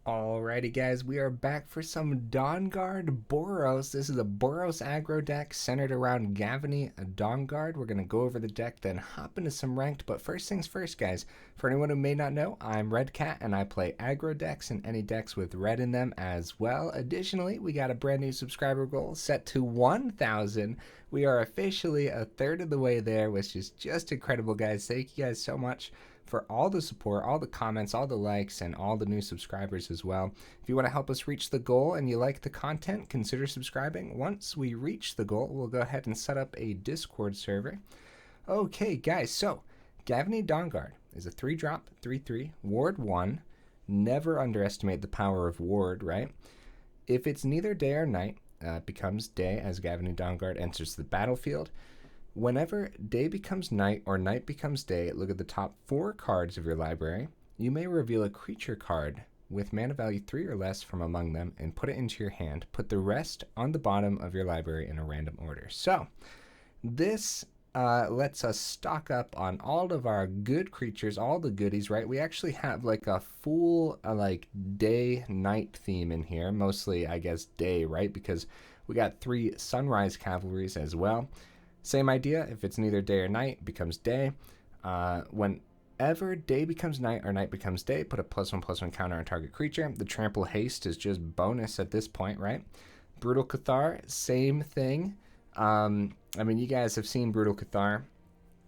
Alrighty guys, we are back for some Dawnguard Boros. This is a Boros aggro deck centered around Gavony Dawnguard. We're going to go over the deck, then hop into some ranked. But first things first, guys. For anyone who may not know, I'm Red Cat, and I play aggro decks and any decks with red in them as well. Additionally, we got a brand new subscriber goal set to 1,000. We are officially a third of the way there, which is just incredible, guys. Thank you guys so much for all the support, all the comments, all the likes, and all the new subscribers as well. If you want to help us reach the goal and you like the content, consider subscribing. Once we reach the goal, we'll go ahead and set up a Discord server. Okay, guys, so Gavony Dawnguard is a 3-drop, 3/3, Ward 1. Never underestimate the power of Ward, right? If it's neither day or night, it becomes day as Gavony Dawnguard enters the battlefield. Whenever day becomes night or night becomes day, look at the top 4 cards of your library. You may reveal a creature card with mana value 3 or less from among them and put it into your hand. Put the rest on the bottom of your library in a random order. So this lets us stock up on all of our good creatures, all the goodies, right? We actually have like a full like day-night theme in here. Mostly, I guess, day, right? Because we got 3 Sunrise Cavaliers as well. Same idea, if it's neither day or night, it becomes day. Whenever day becomes night or night becomes day, put a +1/+1 counter on target creature. The trample haste is just bonus at this point, right? Brutal Cathar, same thing. I mean, you guys have seen Brutal Cathar.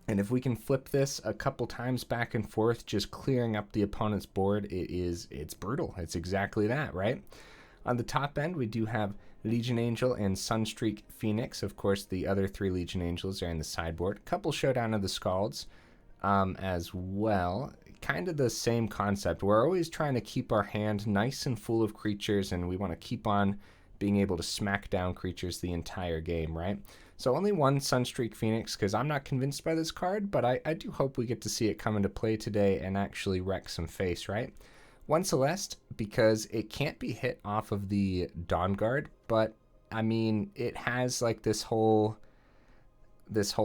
And if we can flip this a couple times back and forth, just clearing up the opponent's board, it's brutal. It's exactly that, right? On the top end, we do have Legion Angel and Sunstreak Phoenix. Of course, the other 3 Legion Angels are in the sideboard. A couple Showdown of the Skalds as well. Kind of the same concept. We're always trying to keep our hand nice and full of creatures, and we want to keep on being able to smack down creatures the entire game, right? So only one Sunstreak Phoenix, because I'm not convinced by this card, but I do hope we get to see it come into play today and actually wreck some face, right? One Celeste, because it can't be hit off of the Dawnguard, but I mean, it has like this whole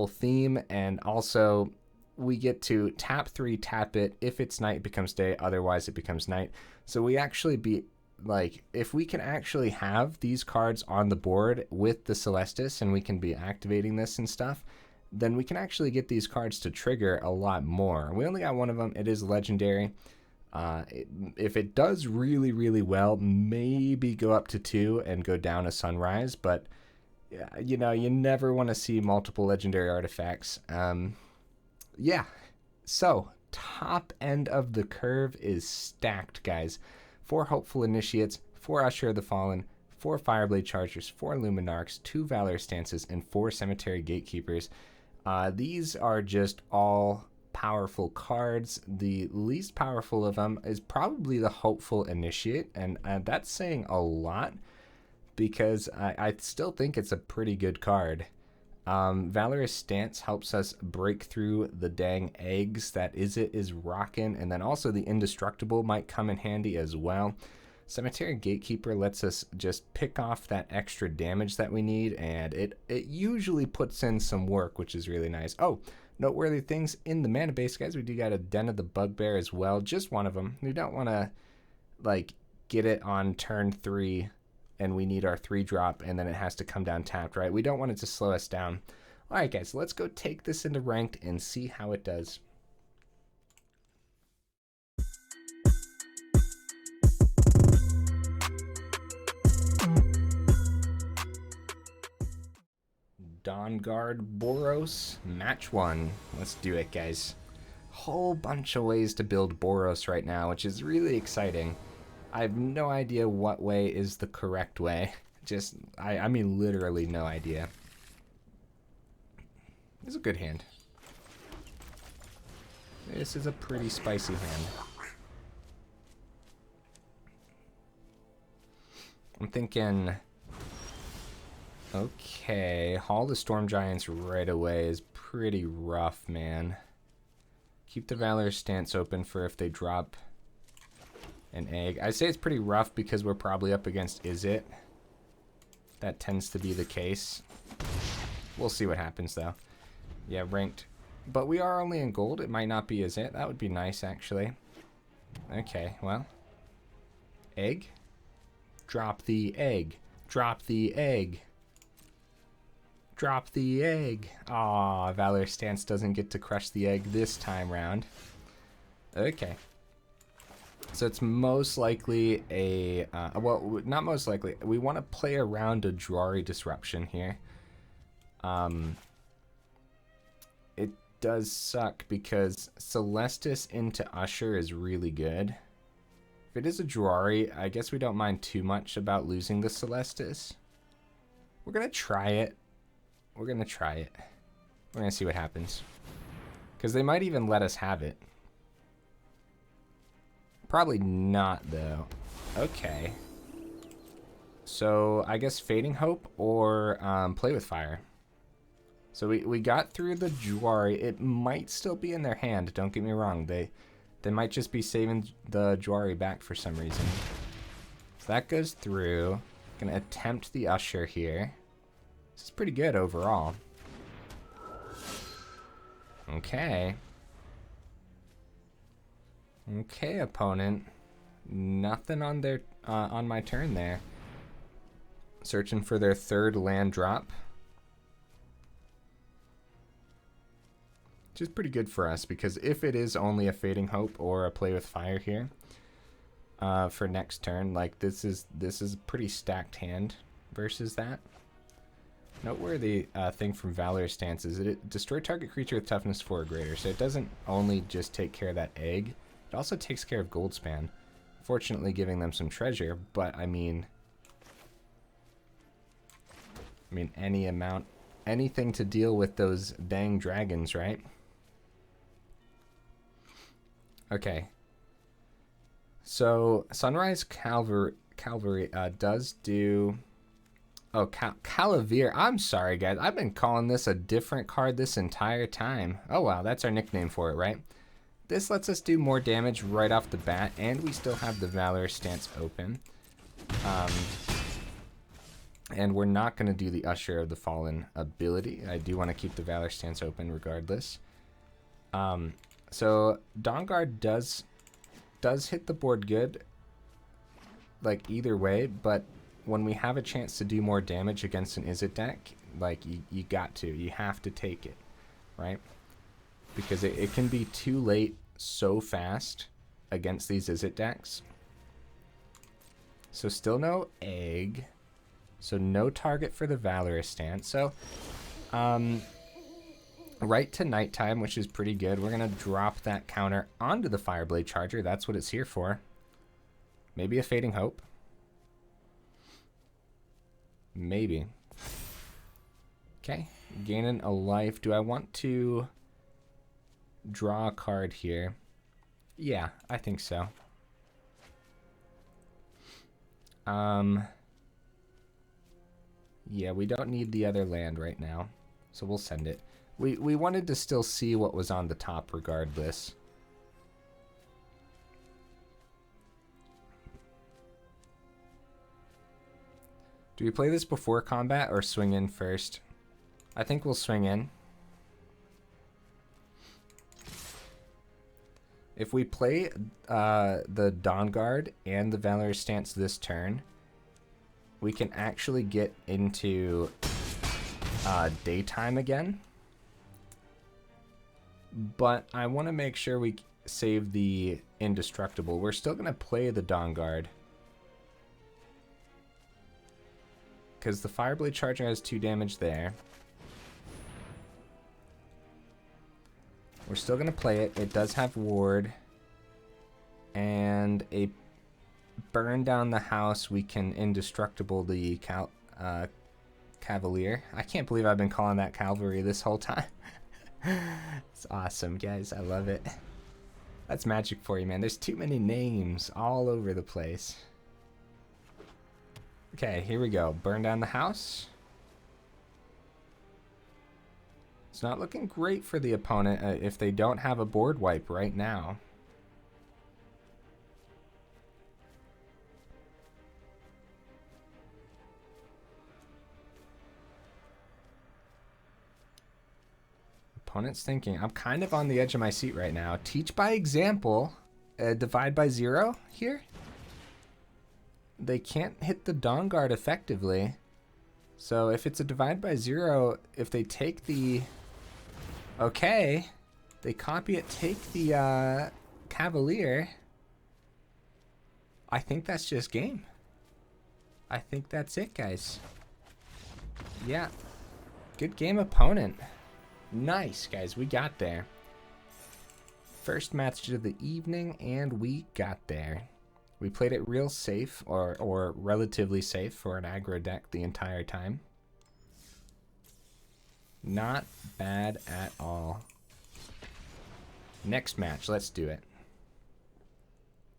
theme, and also we get to tap 3, tap it. If it's night, it becomes day, otherwise it becomes night. So we actually be like, if we can actually have these cards on the board with the Celestus and we can be activating this and stuff, then we can actually get these cards to trigger a lot more. We only got one of them. It is legendary. If it does really, really well, maybe go up to 2 and go down a Sunrise, but you know, you never want to see multiple legendary artifacts. Yeah, so top end of the curve is stacked, guys. 4 Hopeful Initiates, 4 Usher of the Fallen, 4 Fireblade Chargers, 4 Luminarchs, 2 Valorous Stances, and 4 Cemetery Gatekeepers. These are just all powerful cards. The least powerful of them is probably the Hopeful Initiate, and that's saying a lot because I still think it's a pretty good card. Valorous Stance helps us break through the dang eggs that is rocking, and then also the Indestructible might come in handy as well. Cemetery Gatekeeper lets us just pick off that extra damage that we need, and it usually puts in some work, which is really nice. Oh, noteworthy things in the mana base, guys. We do got a Den of the Bugbear as well, just one of them. We don't want to like get it on turn 3 and we need our 3-drop and then it has to come down tapped, right? We don't want it to slow us down. All right, guys, let's go take this into ranked and see how it does. Dawnguard Boros match 1. Let's do it, guys. Whole bunch of ways to build Boros right now, which is really exciting. I have no idea what way is the correct way. I mean literally no idea. It's a good hand. This is a pretty spicy hand. I'm thinking, okay, Haul the Storm Giants right away is pretty rough, man. Keep the Valorous Stance open for if they drop an egg. I say it's pretty rough because we're probably up against Is It. That tends to be the case. We'll see what happens though. Yeah, ranked. But we are only in gold. It might not be Is It. That would be nice, actually. Okay, well. Egg? Drop the egg. Drop the egg. Drop the egg. Aw, Valorous Stance doesn't get to crush the egg this time round. Okay. So it's most likely a... well, not most likely. We want to play around a Jwari Disruption here. It does suck because Celestus into Usher is really good. If it is a Jwari, I guess we don't mind too much about losing the Celestus. We're going to try it. We're going to try it. We're going to see what happens. Because they might even let us have it. Probably not, though. Okay. So, I guess Fading Hope or Play with Fire. So, we got through the Jwari. It might still be in their hand, don't get me wrong. They might just be saving the Jwari back for some reason. So, that goes through. Gonna attempt the Usher here. This is pretty good overall. Okay. Okay, opponent. Nothing on their on my turn there. Searching for their third land drop. Which is pretty good for us because if it is only a Fading Hope or a Play with Fire here for next turn, like this is a pretty stacked hand versus that. Noteworthy thing from Valorous Stance is that it destroy target creature with toughness 4 or greater, so it doesn't only just take care of that egg, it also takes care of Goldspan. Fortunately giving them some treasure, but I mean any amount, anything to deal with those dang dragons, right? Okay. So Sunrise Cavalry does do... Oh, Cavalier. I'm sorry, guys. I've been calling this a different card this entire time. Oh, wow. That's our nickname for it, right? This lets us do more damage right off the bat, and we still have the Valorous Stance open. And we're not going to do the Usher of the Fallen ability. I do want to keep the Valorous Stance open regardless. So, Dawnguard does hit the board good, like either way, but when we have a chance to do more damage against an Izzet deck, like you have to take it, right? Because it can be too late so fast against these Izzet decks. So still no egg. So no target for the Valorous Stance. So right to nighttime, which is pretty good. We're going to drop that counter onto the Fireblade Charger. That's what it's here for. Maybe a Fading Hope. Maybe. Okay, gaining a life. Do I want to draw a card here? Yeah, I think so. Yeah, we don't need the other land right now, so we'll send it. We wanted to still see what was on the top regardless. Do we play this before combat or swing in first? I think we'll swing in. If we play the Dawnguard and the Valorous Stance this turn, we can actually get into daytime again. But I want to make sure we save the Indestructible. We're still going to play the Dawnguard, because the Fireblade Charger has 2 damage there. We're still going to play it. It does have ward. And a burn down the house. We can Indestructible the Cavalier. I can't believe I've been calling that Cavalry this whole time. It's awesome, guys. I love it. That's magic for you, man. There's too many names all over the place. Okay, here we go. Burn down the house. It's not looking great for the opponent if they don't have a board wipe right now. Opponent's thinking. I'm kind of on the edge of my seat right now. Teach by example. Divide by 0 here. they can't hit the Dawnguard effectively. So if it's a divide by 0, if they take the... Okay. They copy it, take the Cavalier. I think that's just game. I think that's it, guys. Yeah. Good game, opponent. Nice, guys. We got there. First match of the evening, and we got there. We played it real safe, or relatively safe for an aggro deck the entire time. Not bad at all. Next match, let's do it.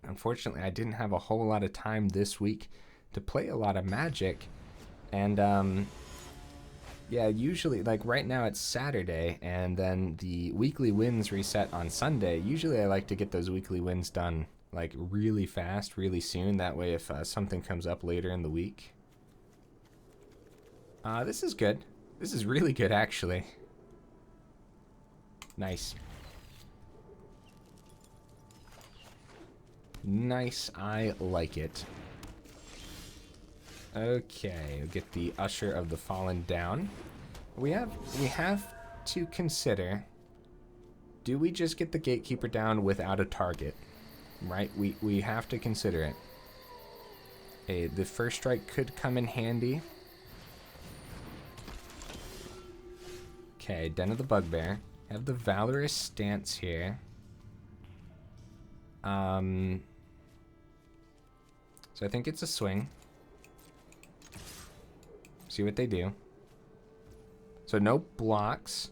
Unfortunately, I didn't have a whole lot of time this week to play a lot of Magic. And, yeah, usually, like right now it's Saturday, and then the weekly wins reset on Sunday. Usually I like to get those weekly wins done like really fast, really soon. That way if something comes up later in the week. This is good. This is really good, actually. Nice. Nice, I like it. Okay, we'll get the Usher of the Fallen down. We have to consider, do we just get the Gatekeeper down without a target? Right? We have to consider it. Okay, the first strike could come in handy. Okay, Den of the Bugbear. Have the Valorous Stance here. So I think it's a swing. See what they do. So no blocks.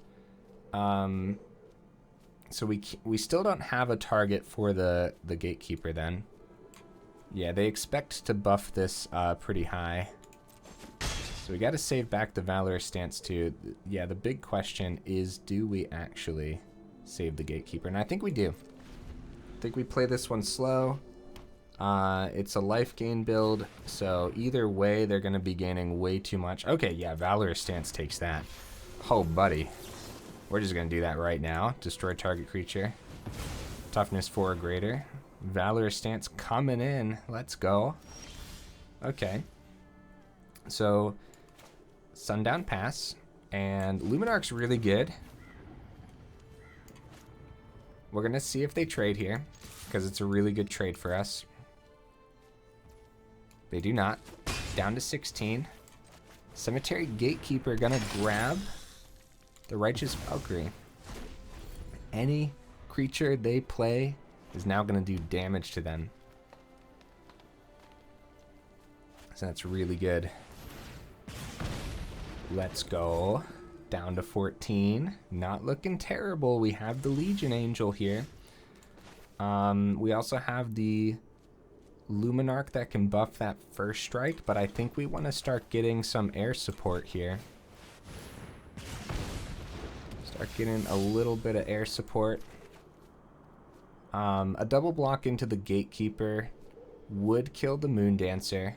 So we still don't have a target for the Gatekeeper then. Yeah, they expect to buff this pretty high. So we got to save back the Valorous Stance too. Yeah, the big question is, do we actually save the Gatekeeper? And I think we do. I think we play this one slow. It's a life gain build, so either way they're going to be gaining way too much. Okay, yeah, Valorous Stance takes that. Oh, buddy. We're just going to do that right now. Destroy target creature. Toughness 4 or greater. Valorous Stance coming in. Let's go. Okay. So, Sundown Pass. And Luminarch's really good. We're going to see if they trade here, because it's a really good trade for us. They do not. Down to 16. Cemetery Gatekeeper gonna grab the Righteous Valkyrie. Any creature they play is now gonna do damage to them. So that's really good. Let's go. Down to 14. Not looking terrible. We have the Legion Angel here. We also have the Luminarch that can buff that first strike, but I think we want to start getting some air support here. Start getting a little bit of air support. A double block into the Gatekeeper would kill the Moondancer.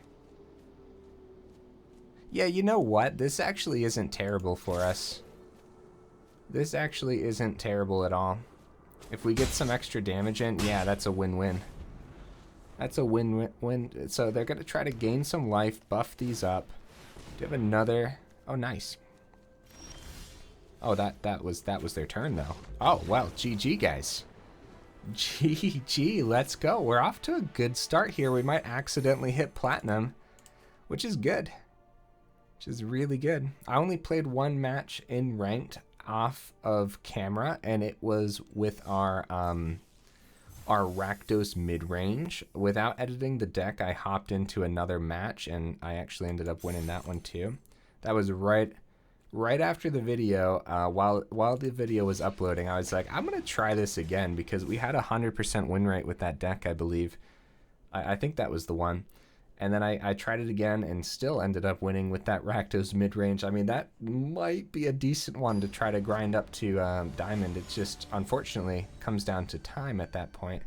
Yeah, you know what? This actually isn't terrible for us. This actually isn't terrible at all. If we get some extra damage in, yeah, that's a win-win. That's a win-win. So they're going to try to gain some life, buff these up. Do you have another? Oh, nice. Oh, that was their turn, though. Oh, well, GG, guys. GG, let's go. We're off to a good start here. We might accidentally hit platinum, which is good. Which is really good. I only played one match in ranked off of camera, and it was with our Rakdos mid-range. Without editing the deck, I hopped into another match, and I actually ended up winning that one too. That was right after the video. While the video was uploading, I was like, I'm gonna try this again, because we had 100% win rate with that deck, I believe. I think that was the one. And then I tried it again and still ended up winning with that Rakdos mid-range. I mean, that might be a decent one to try to grind up to Diamond. It just, unfortunately, comes down to time at that point.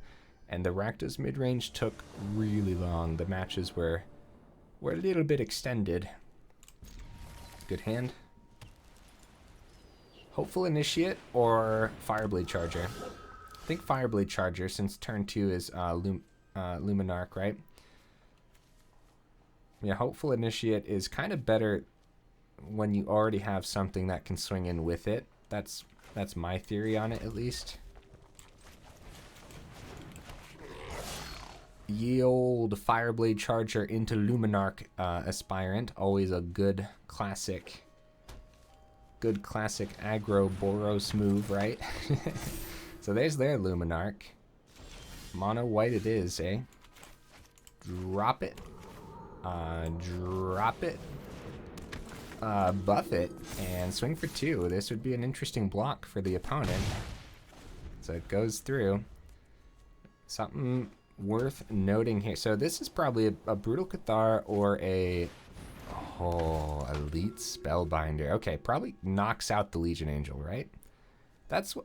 And the Rakdos mid-range took really long. The matches were a little bit extended. Good hand. Hopeful Initiate or Fireblade Charger. I think Fireblade Charger, since turn 2 is Luminarch, right? Yeah, Hopeful Initiate is kind of better when you already have something that can swing in with it. That's my theory on it, at least. Ye old Fireblade Charger into Luminarch Aspirant. Always a good classic aggro Boros move, right? So there's their Luminarch. Mono white it is, eh? Drop it. Drop it. Buff it and swing for 2. This would be an interesting block for the opponent. So it goes through. Something worth noting here. So this is probably a Brutal Cathar or a Elite Spellbinder. Okay, probably knocks out the Legion Angel, right?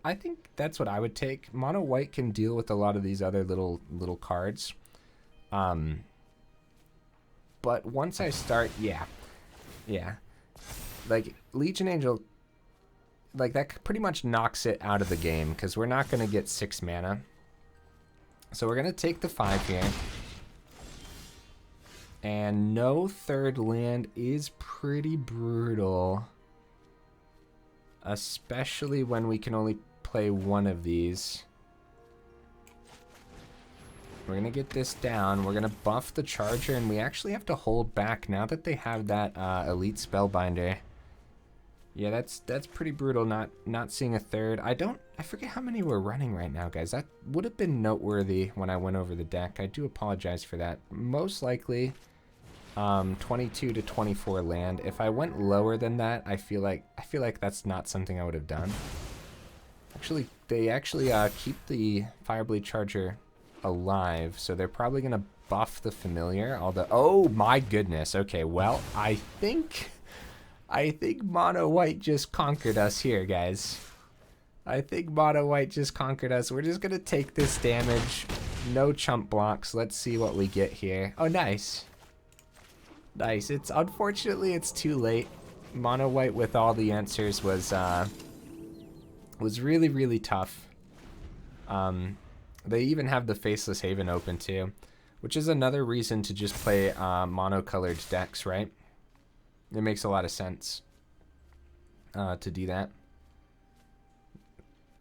I think that's what I would take. Mono white can deal with a lot of these other little cards. But once I start, yeah. Like, Legion Angel, like, that pretty much knocks it out of the game, because we're not going to get 6 mana. So we're going to take the 5 here. And no 3rd land is pretty brutal. Especially when we can only play one of these. We're going to get this down. We're going to buff the Charger, and we actually have to hold back now that they have that Elite Spellbinder. Yeah, that's pretty brutal, not seeing a 3rd. I forget how many we're running right now, guys. That would have been noteworthy when I went over the deck. I do apologize for that. Most likely 22 to 24 land. If I went lower than that, I feel like that's not something I would have done. Actually, they actually keep the Fireblade Charger alive, so they're probably gonna buff the familiar. Although, oh my goodness. Okay, well, I think Mono White just conquered us here, guys. I think Mono White just conquered us. We're just gonna take this damage. No chump blocks. Let's see what we get here. Oh, nice. Nice. Unfortunately it's too late. Mono White with all the answers was really, really tough. They even have the Faceless Haven open too, which is another reason to just play mono-colored decks, right? It makes a lot of sense to do that.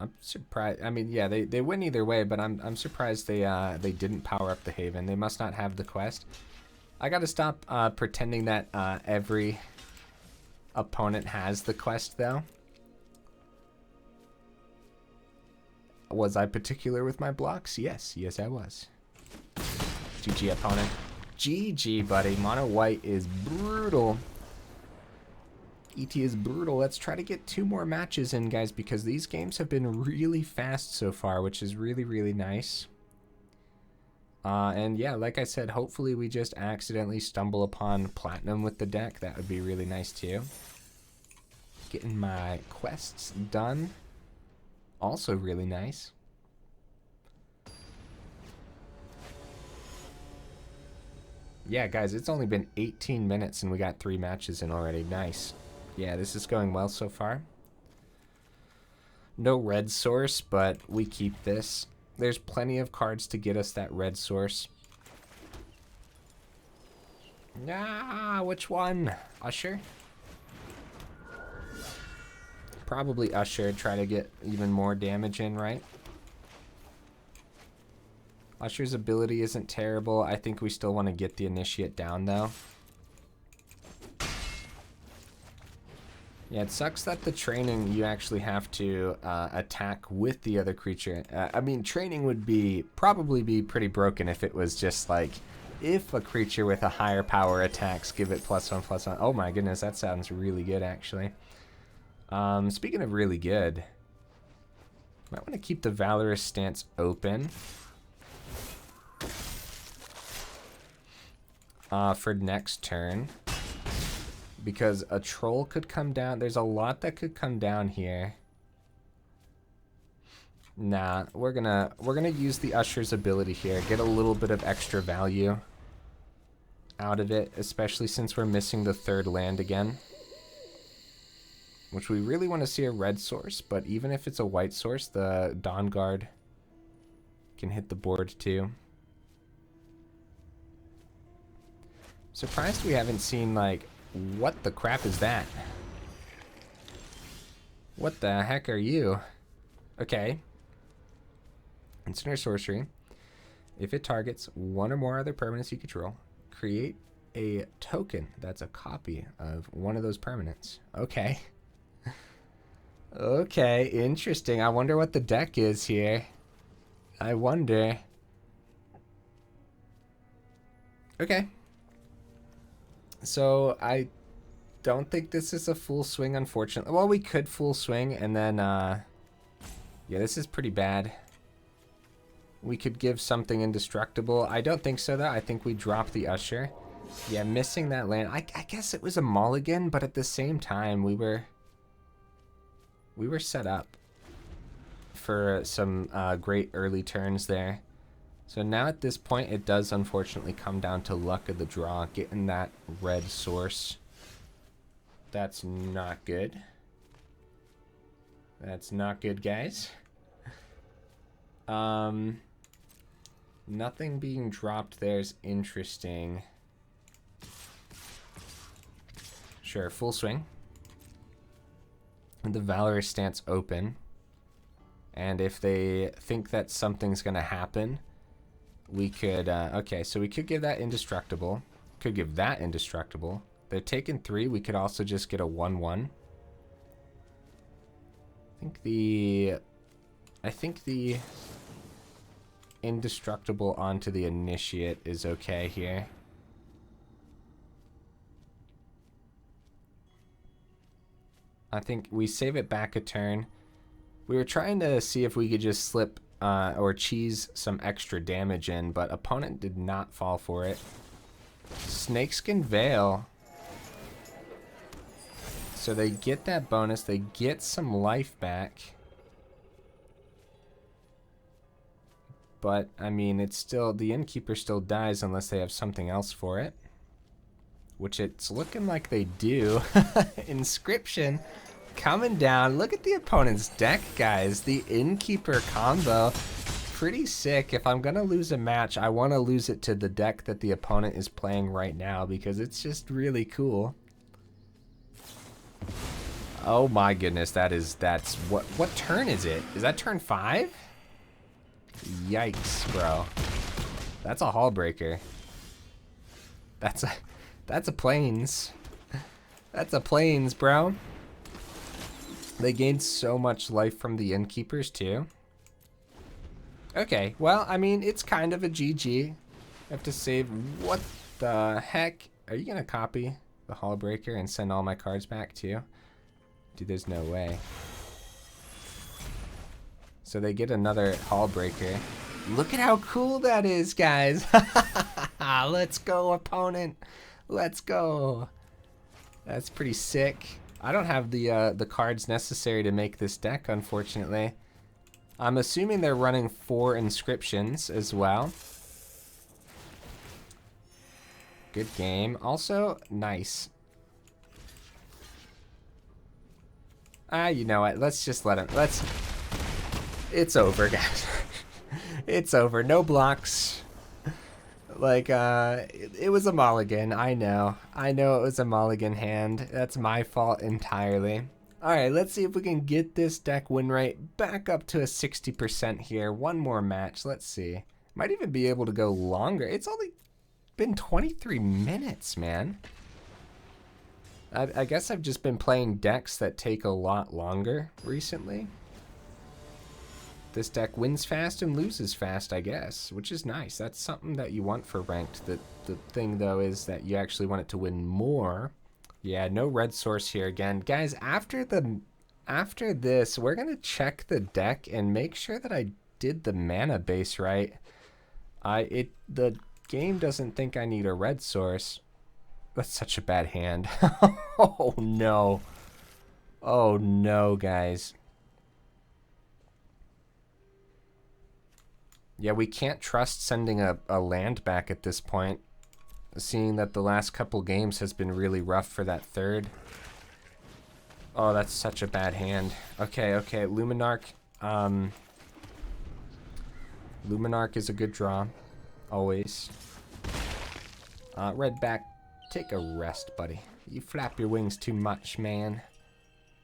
I'm surprised. I mean, yeah, they win either way, but I'm surprised they didn't power up the Haven. They must not have the quest. I gotta stop pretending that every opponent has the quest, though. Was I particular with my blocks? Yes, I was. GG, opponent. GG, buddy. Mono White is brutal. ET is brutal. Let's try to get 2 more matches in, guys, because these games have been really fast so far, which is really, really nice. And yeah, like I said, hopefully we just accidentally stumble upon Platinum with the deck. That would be really nice too. Getting my quests done. Also really nice. Yeah, guys, it's only been 18 minutes and we got 3 matches in already. Nice. Yeah, this is going well so far. No red source, but we keep this. There's plenty of cards to get us that red source. Ah, which one? Usher? Probably Usher. Try to get even more damage in, right? Usher's ability isn't terrible. I think we still want to get the Initiate down, though. Yeah, it sucks that the training, you actually have to attack with the other creature. I mean, training would probably be pretty broken if it was just like, if a creature with a higher power attacks, give it +1/+1. Oh my goodness, that sounds really good, actually. Speaking of really good, might want to keep the Valorous Stance open. For next turn. Because a troll could come down. There's a lot that could come down here. Nah, we're gonna use the Usher's ability here. Get a little bit of extra value out of it, especially since we're missing the 3rd land again. Which we really want to see a red source, but even if it's a white source, the Dawnguard can hit the board too. Surprised we haven't seen, like, what the crap is that? What the heck are you? Okay. Instant or sorcery. If it targets one or more other permanents you control, create a token that's a copy of one of those permanents. Okay. Okay, interesting. I wonder what the deck is here. I wonder. Okay. So, I don't think this is a full swing, unfortunately. Well, we could full swing, and then, yeah, this is pretty bad. We could give something indestructible. I don't think so, though. I think we drop the Usher. Yeah, missing that land. I guess it was a mulligan, but at the same time, we were set up for some great early turns there. So now at this point, it does unfortunately come down to luck of the draw, getting that red source. That's not good. That's not good, guys. Nothing being dropped there is interesting. Sure, full swing. And the Valorous Stance open. And if they think that something's going to happen, we could, okay, so we could give that indestructible. Could give that indestructible. They're taking 3. We could also just get a 1/1. I think the indestructible onto the initiate is okay here. I think we save it back a turn. We were trying to see if we could just slip or cheese some extra damage in, but opponent did not fall for it. Snakeskin Veil. So they get that bonus. They get some life back. But, I mean, it's still... The Innkeeper still dies unless they have something else for it. Which it's looking like they do. Inscription coming down. Look at the opponent's deck, guys. The Innkeeper combo. Pretty sick. If I'm going to lose a match, I want to lose it to the deck that the opponent is playing right now because it's just really cool. Oh my goodness, that's what turn is it? Is that turn 5? Yikes, bro. That's a hall breaker. That's a plains. That's a plains, bro. They gained so much life from the Innkeepers too. Okay, well, I mean, it's kind of a GG. I have to save. What the heck? Are you gonna copy the hall breaker and send all my cards back too? Dude, there's no way. So they get another hall breaker. Look at how cool that is, guys. Let's go, opponent. Let's go. That's pretty sick. I don't have the cards necessary to make this deck, unfortunately. I'm assuming they're running 4 inscriptions as well. Good game. Also, nice. You know what? Let's just let him. It's over, guys. It's over. No blocks. Like, it was a mulligan. I know it was a mulligan hand. That's my fault entirely. Alright, let's see if we can get this deck win rate back up to a 60% here. One more match. Let's see. Might even be able to go longer. It's only been 23 minutes, man. I guess I've just been playing decks that take a lot longer recently. This deck wins fast and loses fast, I guess, which is nice. That's something that you want for ranked. The thing, though, is that you actually want it to win more. Yeah, no red source here again. Guys, after this, we're going to check the deck and make sure that I did the mana base right. The game doesn't think I need a red source. That's such a bad hand. Oh, no. Oh, no, guys. Yeah, we can't trust sending a land back at this point, seeing that the last couple games has been really rough for that third. Oh, that's such a bad hand. Okay, Luminarch. Luminarch is a good draw, always. Red back Take a rest, buddy. You flap your wings too much, man.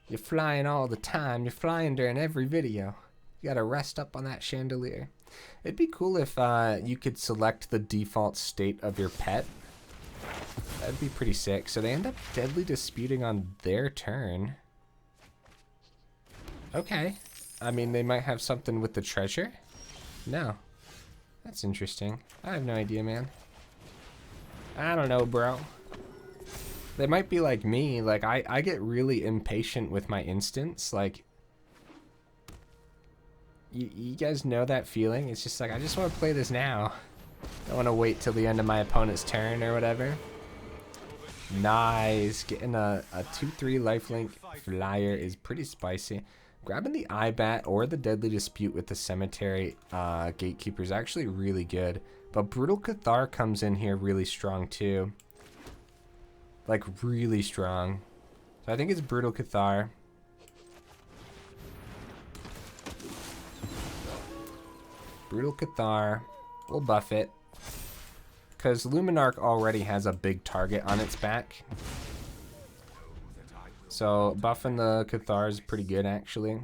You're flying all the time. You're flying during every video. You gotta rest up on that chandelier. It'd be cool if you could select the default state of your pet. That'd be pretty sick. So they end up deadly disputing on their turn. Okay. I mean, they might have something with the treasure. No. That's interesting. I have no idea, man. I don't know, bro. They might be like me. Like, I get really impatient with my instants. Like, you guys know that feeling? It's just like, I just want to play this now. I don't want to wait till the end of my opponent's turn or whatever. Nice. Getting a 2/3 lifelink flyer is pretty spicy. Grabbing the Ibat or the Deadly Dispute with the Cemetery Gatekeeper is actually really good. But Brutal Cathar comes in here really strong too. Like, really strong. So I think it's Brutal Cathar. Brutal Cathar. We'll buff it. Because Luminarch already has a big target on its back. So buffing the Cathar is pretty good, actually.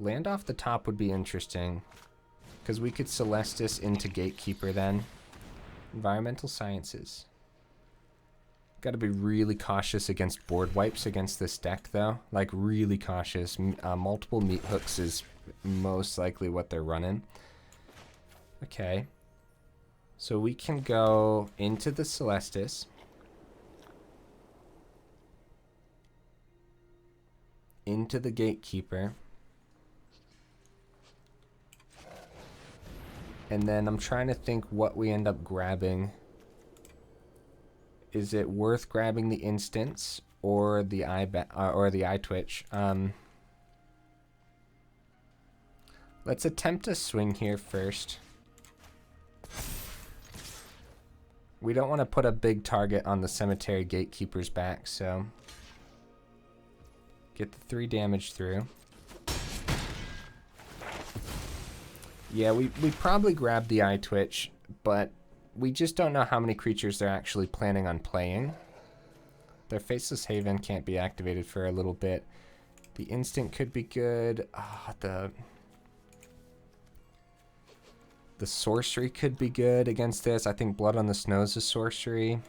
Land off the top would be interesting. Because we could Celestus into Gatekeeper then. Environmental Sciences. Got to be really cautious against board wipes against this deck, though. Like, really cautious. Multiple meat hooks is most likely what they're running. Okay. So we can go into the Celestus. Into the Gatekeeper. And then I'm trying to think what we end up grabbing. Is it worth grabbing the instance or the eye twitch? Let's attempt a swing here first. We don't want to put a big target on the Cemetery Gatekeeper's back, so get the 3 damage through. Yeah, we probably grab the eye twitch, but we just don't know how many creatures they're actually planning on playing. Their Faceless Haven can't be activated for a little bit. The instant could be good. The sorcery could be good against this. I think Blood on the Snow is a sorcery.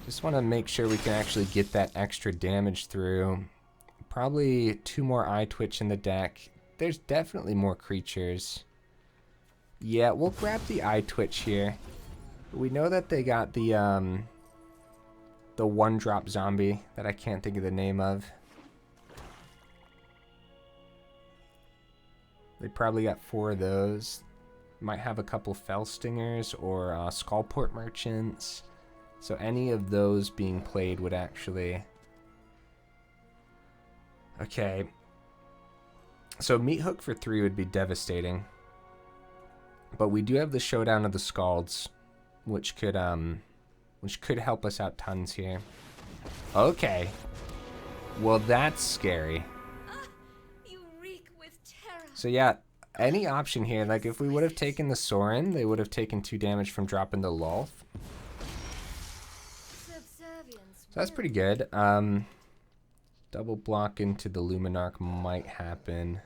Just want to make sure we can actually get that extra damage through. Probably 2 more eye twitch in the deck. There's definitely more creatures. Yeah, we'll grab the eye twitch here. We know that they got the 1-drop zombie that I can't think of the name of. They probably got 4 of those. Might have a couple Fell Stingers or Skullport Merchants. So any of those being played would actually... Okay. So Meat Hook for 3 would be devastating. But we do have the Showdown of the Skalds, which could help us out tons here. Okay. Well, that's scary. You reek with terror. So yeah, any option here. Like if we would have taken the Sorin, they would have taken 2 damage from dropping the Lolth. So that's pretty good. Double block into the Luminarch might happen.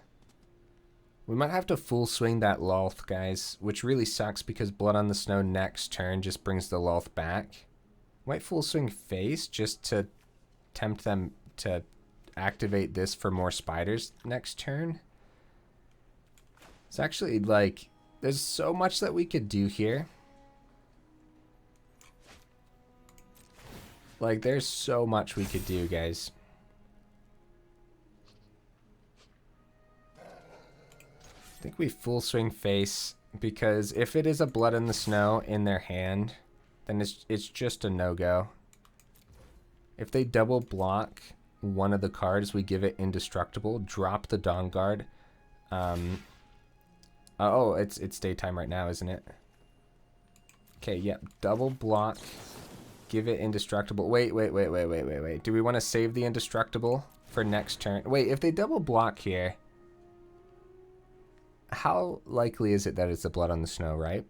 We might have to full swing that Lolth, guys, which really sucks because Blood on the Snow next turn just brings the Lolth back. Might full swing Face just to tempt them to activate this for more spiders next turn. It's actually like, there's so much that we could do here. Like, there's so much we could do, guys. I think we full swing Face, because if it is a Blood in the Snow in their hand, then it's just a no-go. If they double block one of the cards, we give it Indestructible, drop the Dawnguard. Oh, it's daytime right now, isn't it? Okay, yep, double block, give it Indestructible. Wait. Do we want to save the Indestructible for next turn? Wait, if they double block here... how likely is it that it's the Blood on the Snow, right?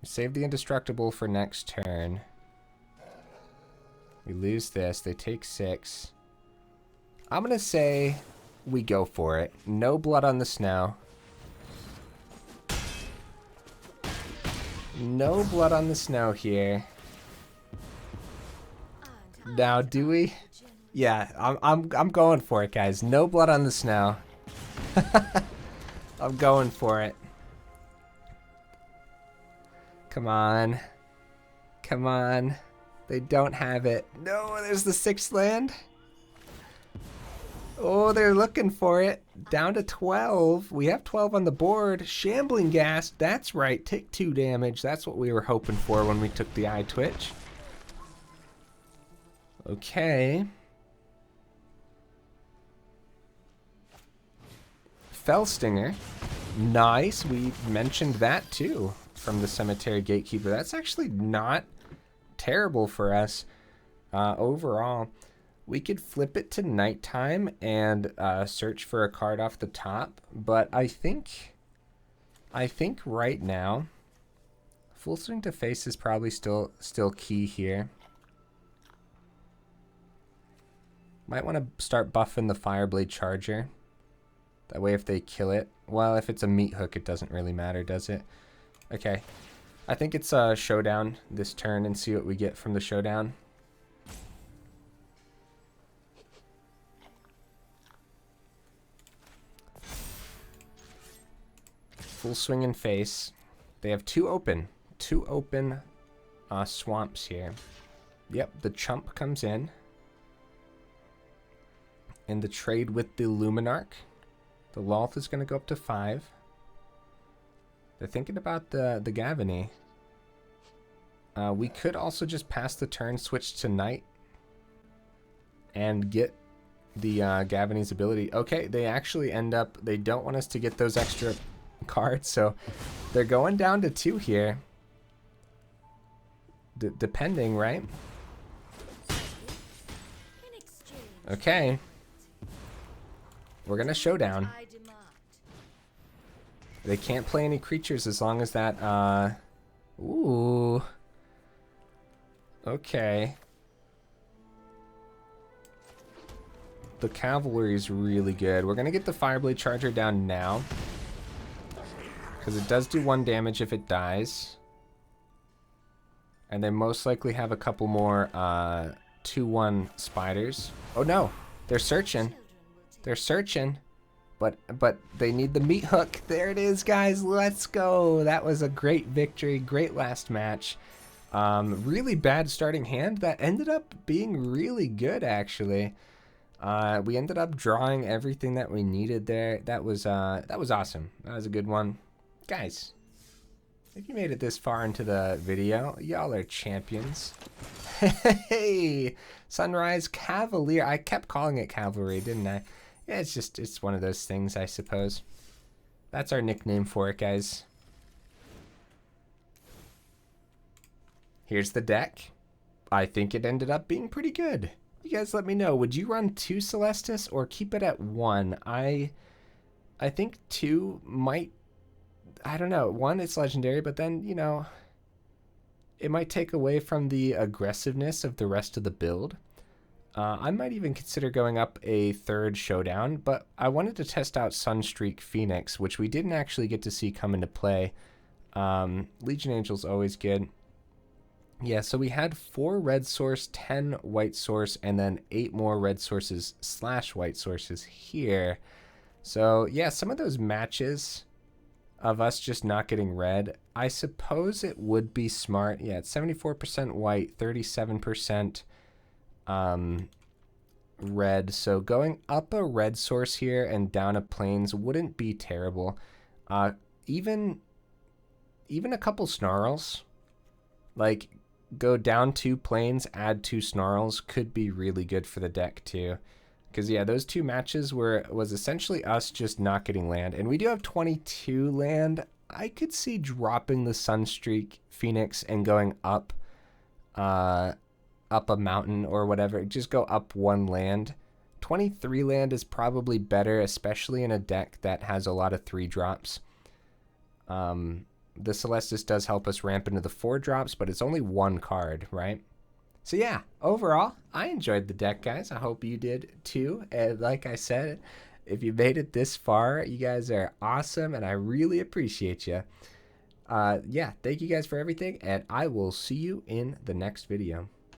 Save the Indestructible for next turn. We lose this. They take 6. I'm going to say we go for it. No Blood on the Snow. No Blood on the Snow here. Now, do we? Yeah, I'm going for it, guys. No Blood on the Snow. I'm going for it. Come on. Come on. They don't have it. No, there's the 6th land. Oh, they're looking for it. Down to 12. We have 12 on the board. Shambling Ghast. That's right. Take 2 damage. That's what we were hoping for when we took the Eye Twitch. Okay. Fellstinger. Nice. We mentioned that too from the Cemetery Gatekeeper. That's actually not terrible for us overall. We could flip it to nighttime and search for a card off the top, but I think right now Full Swing to Face is probably still key here. Might want to start buffing the Fireblade Charger. That way if they kill it, well, if it's a meat hook, it doesn't really matter, does it? Okay. I think it's a Showdown this turn and see what we get from the Showdown. Full Swing and Face. They have 2 open swamps here. Yep, the Chump comes in. In the trade with the Luminarch, the Lolth is going to go up to 5. They're thinking about the Gavony. We could also just pass the turn, switch to Night, and get the Gavony's ability. Okay, they actually end up, they don't want us to get those extra cards, so they're going down to 2 here. Depending, right? Okay. We're going to Showdown. They can't play any creatures as long as that, ooh. Okay. The Cavalry is really good. We're going to get the Fireblade Charger down now, because it does do 1 damage if it dies. And they most likely have a couple more 2/1 spiders. Oh no, they're searching. They're searching. But they need the meat hook. There it is, guys. Let's go. That was a great victory. Great last match. Really bad starting hand. That ended up being really good, actually. We ended up drawing everything that we needed there. That was awesome. That was a good one. Guys, if you made it this far into the video, y'all are champions. Hey, Sunrise Cavalier. I kept calling it Cavalry, didn't I? Yeah, it's one of those things, I suppose. That's our nickname for it, guys. Here's the deck. I think it ended up being pretty good. You guys let me know. Would you run 2 Celestus or keep it at 1? I think 2 might, I don't know. 1, it's legendary, but then, you know, it might take away from the aggressiveness of the rest of the build. I might even consider going up a 3rd Showdown, but I wanted to test out Sunstreak Phoenix, which we didn't actually get to see come into play. Legion Angel's always good. Yeah, so we had 4 red source, 10 white source, and then 8 more red sources / white sources here. So yeah, some of those matches of us just not getting red, I suppose it would be smart. Yeah, it's 74% white, 37% red. So going up a red source here and down a plains wouldn't be terrible. Even a couple snarls, like go down 2 plains, add 2 snarls, could be really good for the deck too. Because yeah, those 2 matches was essentially us just not getting land, and we do have 22 land. I could see dropping the Sunstreak Phoenix and going up a mountain or whatever. Just go up 1 land 23 land is probably better, especially in a deck that has a lot of 3-drops. The Celestus does help us ramp into the 4-drops, but it's only 1 card, right? So yeah, overall, I enjoyed the deck, guys. I hope you did too. And like I said, if you made it this far, you guys are awesome, and I really appreciate you. Yeah, thank you guys for everything, and I will see you in the next video.